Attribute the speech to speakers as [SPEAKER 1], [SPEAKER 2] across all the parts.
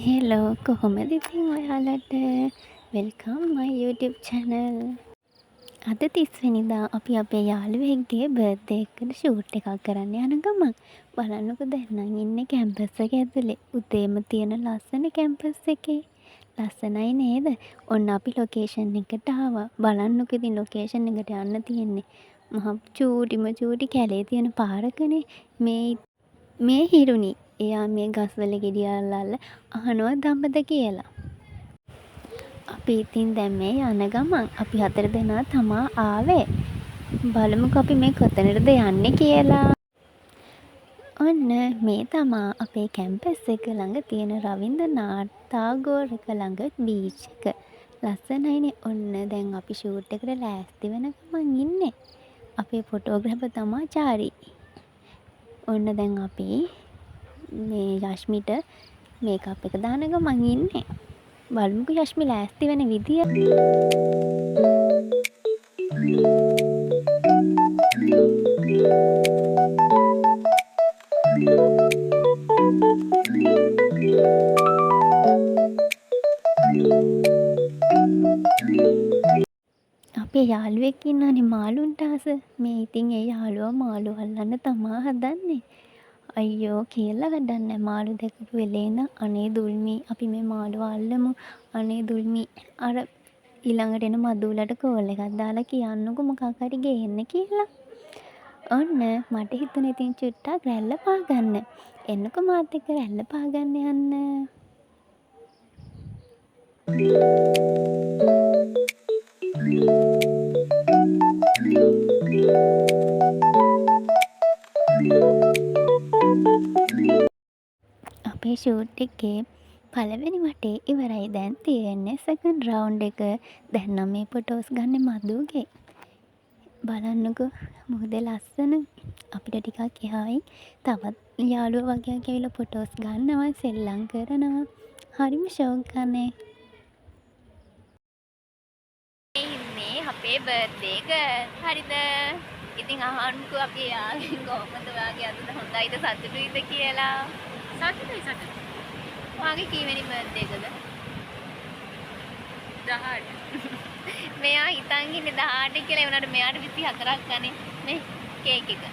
[SPEAKER 1] Hello කොහොමද ඉතින් ඔයාලට වෙල්කම් මයි YouTube channel. අද 30 වෙනිදා අපි අපේ යාළුවෙක්ගේ බර්ත්ඩේ එකට ෂූට් එකක් කරන්න යන ගමන් බලන්නකෝ දැන් නම් ඉන්නේ කැම්පස් එක ඇතුලේ. උදේම තියෙන ලස්සන කැම්පස් එකේ. ලස්සනයි නේද? ඔන්න අපි ලොකේෂන් එකට ආවා. බලන්නකෝ ඉතින් ලොකේෂන් එකට යන්න තියෙන්නේ. මහා චූටි කැලේ තියෙන පාරකනේ. මේ හිරුනි එයා මේ ගස්වල ගෙඩි අල්ලලා අහනවා දඹද කියලා. අපි ඉතින් දැන් මේ යන ගමන් අපි 4 දෙනා තමා ආවේ. බලමුකෝ අපි මේ කොතනටද යන්නේ කියලා. ඔන්න මේ තමා අපේ කැම්පස් එක ළඟ තියෙන රවින්ද්‍රනාත් tagore ළඟ බීච් එක. ලස්සනයිනේ. ඔන්න දැන් අපි ෂූට් එකට ලෑස්ති වෙන ගමන් ඉන්නේ. අපේ ෆොටෝග්‍රැෆර් තමා චාරි. ඔන්න දැන් අපි මේ යශ්මිට මේකප් එක දාන ගමන් ඉන්නේ. බලමුකෝ යශ්මි ලෑස්ති වෙන විදිය. අපේ යාළුවෙක් ඉන්නනේ මාළුන්ට ආස. මේ ඉතින් ඒ යාළුවා මාළු අල්ලන්න තමා හදන්නේ. අයියෝ කියලා වැඩක් නැහැ. මාළු දැකපු වෙලේ ඉඳන් අනේ දුල්මි අපි මේ මාළු අල්ලමු. අනේ දුල්මි අර ඊළඟට එන මදුලට කෝල් එකක් දාලා කියන්නකෝ මොකක් හරි ගේන්න කියලා. ඔන්න මට හිතුණා ඉතින් චුට්ටක් රැල්ල පාගන්න. එන්නකෝ මාත් එක්ක රැල්ල පාගන්න යන්න. අපේ ෂූට් එකේ පළවෙනි වටේ ඉවරයි. දැන් තියෙන්නේ සෙකන්ඩ් රවුන්ඩ් එක. දැන් නම් මේ ෆොටෝස් ගන්න මදුගේ. බලන්නකෝ මොකද ලස්සන. අපිට ටිකක් එහායි තවත් යාළුවෝ වගේ ඇවිල්ලා ෆොටෝස් ගන්නවා, සෙල්ලම් කරනවා. හරිම ෂෝක් අනේ. ඉන්නේ අපේ බර්ත්ඩේ එක. හරිද? ඉතින් අහන්නකෝ අපි යාළුවෙන් කොහොමද ඔයාගේ අද හොඳයිද සතුටුයිද කියලා. සතුටුයි. ඔයාගේ කීවෙනි බර්ත්ඩේ එකද? 18. මෙයා හිතන් ඉන්නේ 18 කියලා. ඒ වුණාට මෙයාට 24ක් ගන්නේ නේ කේක් එක.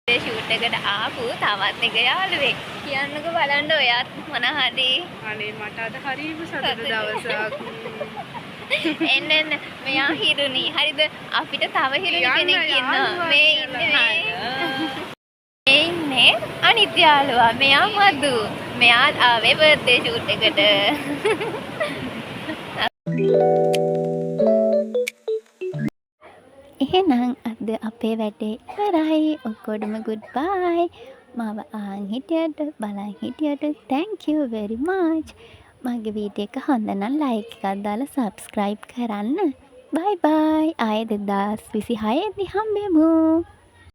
[SPEAKER 1] ඒ ෂූට් එකට ආපු තවත් එක යාළුවෙක්. කියන්නකෝ බලන්න ඔයාත් මොන හරි.
[SPEAKER 2] අනේ මට අද හරිම සතුටු දවසක්.
[SPEAKER 1] එන්න මෙයා හිරුනි. හරිද? අපිට තව හිරුනි කෙනෙක් ඉන්නවා. මේ ඉන්නේ අනිත් යාළුවා. මෙයා මදු. මෙයා ආවේ බර්ත්ඩේ ෂූට් එකට. එහෙනම් අද අපේ වැඩේ ඉවරයි. ඔක්කොටම good bye. මාව ආන් හිටියට බලන් හිටියට thank you very much. මගේ වීඩියෝ එක හොඳ නම් like එකක් දාලා subscribe කරන්න. bye bye. ආයේ 2026 දී හම්බෙමු.